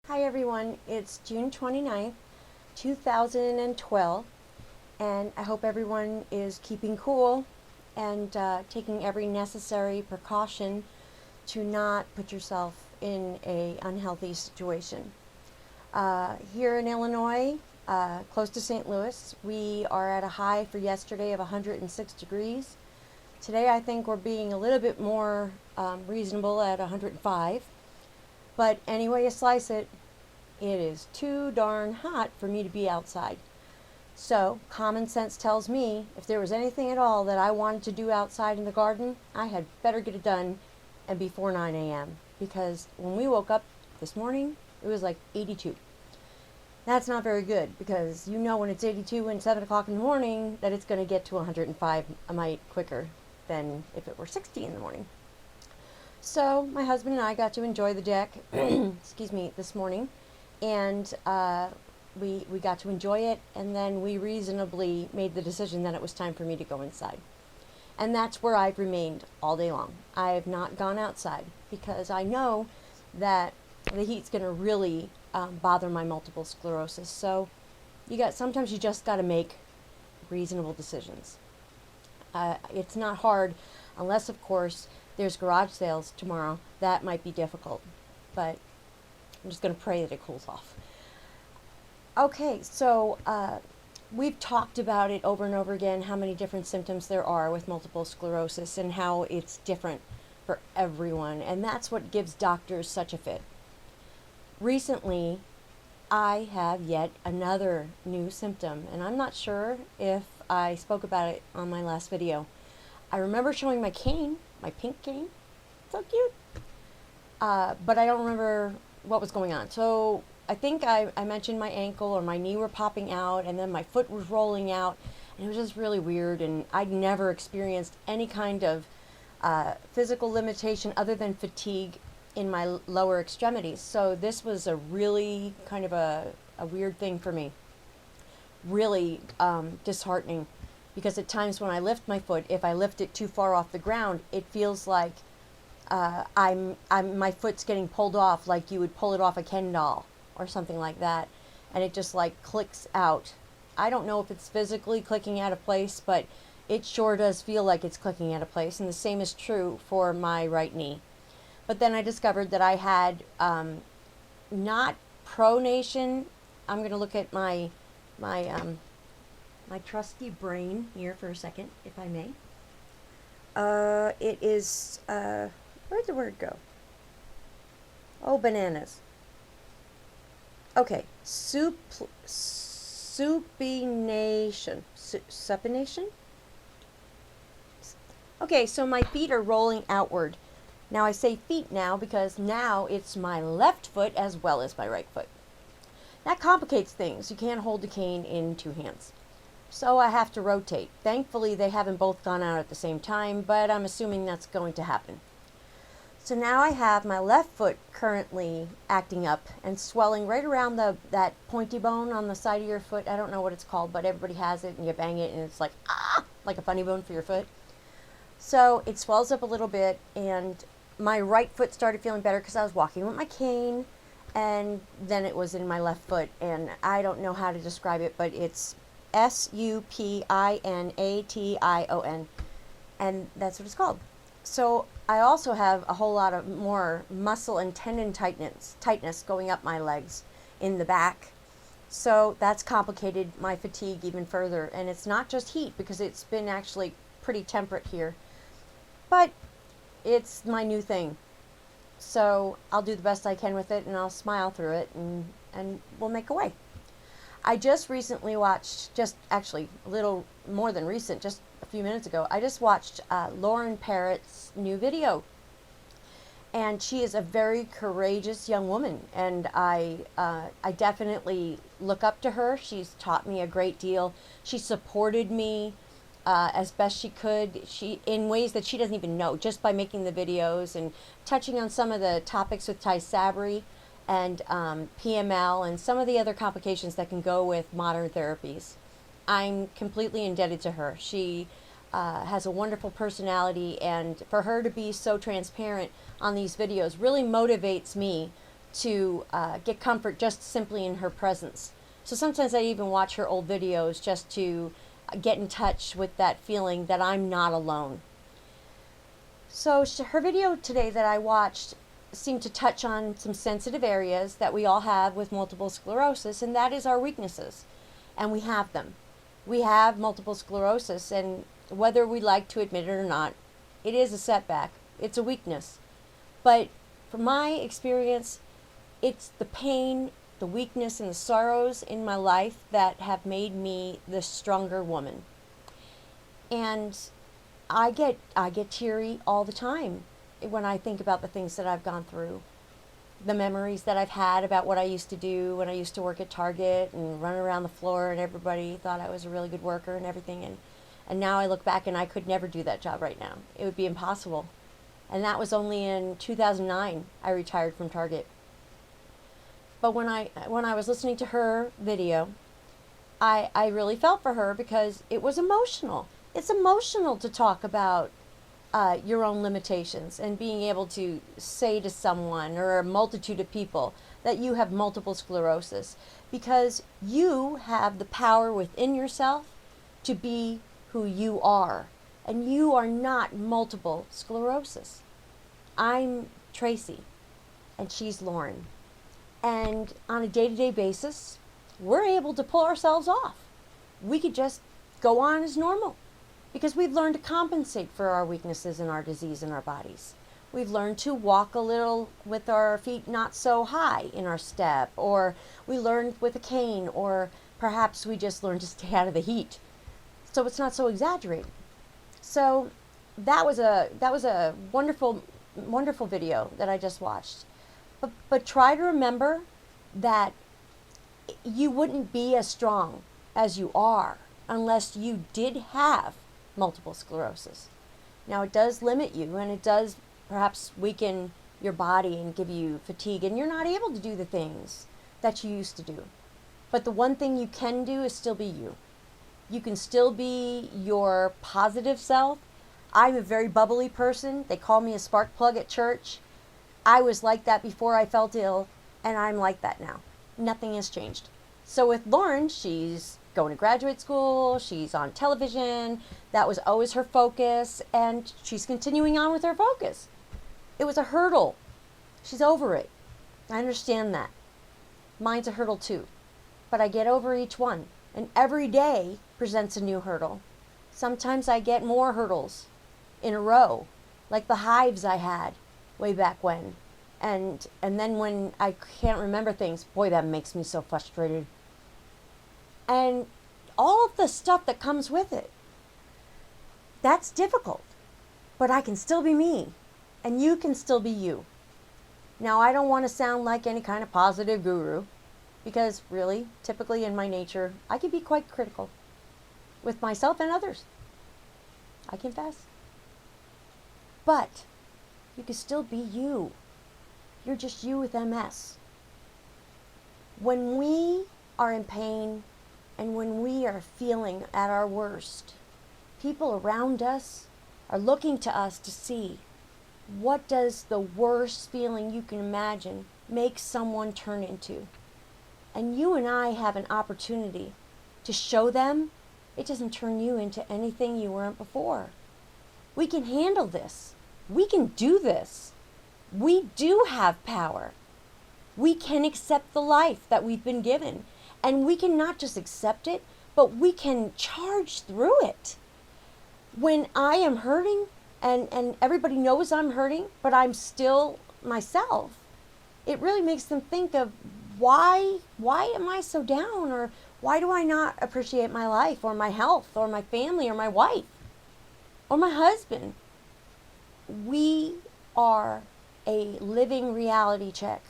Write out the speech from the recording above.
Hi everyone, it's June 29th, 2012, and I hope everyone is keeping cool and taking every necessary precaution to not put yourself in an unhealthy situation. Here in Illinois, close to St. Louis, we are at a high for yesterday of 106 degrees. Today I think we're being a little bit more reasonable at 105. But any way you slice it, it is too darn hot for me to be outside. So common sense tells me if there was anything at all that I wanted to do outside in the garden, I had better get it done and before 9 a.m. Because when we woke up this morning, it was like 82. That's not very good because you know when it's 82 and 7 o'clock in the morning that it's going to get to 105 a mite quicker than if it were 60 in the morning. So my husband and I got to enjoy the deck, excuse me, this morning, and we got to enjoy it, and then we reasonably made the decision that it was time for me to go inside. And that's where I've remained all day long. I have not gone outside because I know that the heat's going to really bother my multiple sclerosis. So sometimes you just got to make reasonable decisions. It's not hard unless, of course, there's garage sales tomorrow. That might be difficult, but I'm just going to pray that it cools off. Okay, so we've talked about it over and over again, how many different symptoms there are with multiple sclerosis and how it's different for everyone, and that's what gives doctors such a fit. Recently, I have yet another new symptom, and I'm not sure if I spoke about it on my last video. I remember showing my cane, my pink cane, so cute, but I don't remember what was going on. So I think I mentioned my ankle or my knee were popping out, and then my foot was rolling out, and it was just really weird, and I'd never experienced any kind of physical limitation other than fatigue in my lower extremities. So this was a really kind of a weird thing for me, really disheartening. Because at times when I lift my foot, if I lift it too far off the ground, it feels like my foot's getting pulled off, like you would pull it off a Ken doll or something like that, and it just like clicks out. I don't know if it's physically clicking out of place, but it sure does feel like it's clicking out of place, and the same is true for my right knee. But then I discovered that I had not pronation. I'm going to look at my trusty brain here for a second, if I may. It is, where'd the word go? Oh, bananas. Okay, supination. Supination? Okay, so my feet are rolling outward. Now I say feet now because now it's my left foot as well as my right foot. That complicates things. You can't hold the cane in two hands. So I have to rotate. Thankfully, they haven't both gone out at the same time, but I'm assuming that's going to happen. So now I have my left foot currently acting up and swelling right around that pointy bone on the side of your foot. I don't know what it's called, but everybody has it, and you bang it, and it's like, like a funny bone for your foot. So it swells up a little bit, and my right foot started feeling better because I was walking with my cane, and then it was in my left foot, and I don't know how to describe it, but it's supination, and that's what it's called. So I also have a whole lot of more muscle and tendon tightness going up my legs in the back. So that's complicated my fatigue even further, and it's not just heat because it's been actually pretty temperate here, but it's my new thing. So I'll do the best I can with it, and I'll smile through it, and we'll make a way. I just recently watched, just actually a little more than recent, just a few minutes ago, I just watched Lauren Parrott's new video. And she is a very courageous young woman, and I definitely look up to her. She's taught me a great deal. She supported me as best she could, in ways that she doesn't even know, just by making the videos and touching on some of the topics with Tysabri and PML and some of the other complications that can go with modern therapies. I'm completely indebted to her. She has a wonderful personality, and for her to be so transparent on these videos really motivates me to get comfort just simply in her presence. So sometimes I even watch her old videos just to get in touch with that feeling that I'm not alone. So her video today that I watched seemed to touch on some sensitive areas that we all have with multiple sclerosis, and that is our weaknesses. And we have them. We have multiple sclerosis, and whether we like to admit it or not, it is a setback. It's a weakness. But from my experience, it's the pain, the weakness, and the sorrows in my life that have made me the stronger woman. And I get teary all the time when I think about the things that I've gone through, the memories that I've had about what I used to do when I used to work at Target and run around the floor, and everybody thought I was a really good worker and everything. And now I look back and I could never do that job right now. It would be impossible. And that was only in 2009 I retired from Target. But when I was listening to her video, I really felt for her because it was emotional. It's emotional to talk about your own limitations and being able to say to someone or a multitude of people that you have multiple sclerosis, because you have the power within yourself to be who you are, and you are not multiple sclerosis. I'm Tracy and she's Lauren, and on a day-to-day basis we're able to pull ourselves off. We could just go on as normal, because we've learned to compensate for our weaknesses and our disease in our bodies. We've learned to walk a little with our feet not so high in our step, or we learned with a cane, or perhaps we just learned to stay out of the heat. So it's not so exaggerated. So that was a wonderful video that I just watched. But try to remember that you wouldn't be as strong as you are unless you did have multiple sclerosis. Now, it does limit you, and it does perhaps weaken your body and give you fatigue, and you're not able to do the things that you used to do. But the one thing you can do is still be you. You can still be your positive self. I'm a very bubbly person. They call me a spark plug at church. I was like that before I felt ill, and I'm like that now. Nothing has changed. So with Lauren, she's going to graduate school, she's on television, that was always her focus, and she's continuing on with her focus. It was a hurdle. She's over it. I understand that. Mine's a hurdle too. But I get over each one, and every day presents a new hurdle. Sometimes I get more hurdles in a row, like the hives I had way back when. And then when I can't remember things, boy, that makes me so frustrated. And all of the stuff that comes with it, that's difficult. But I can still be me, and you can still be you. Now, I don't want to sound like any kind of positive guru, because really, typically in my nature, I can be quite critical with myself and others. I confess. But you can still be you. You're just you with MS. When we are in pain and when we are feeling at our worst, people around us are looking to us to see, what does the worst feeling you can imagine make someone turn into? And you and I have an opportunity to show them it doesn't turn you into anything you weren't before. We can handle this. We can do this. We do have power. We can accept the life that we've been given. And we can not just accept it, but we can charge through it. When I am hurting, and everybody knows I'm hurting, but I'm still myself, it really makes them think of, why am I so down? Or why do I not appreciate my life or my health or my family or my wife or my husband? We are a living reality check.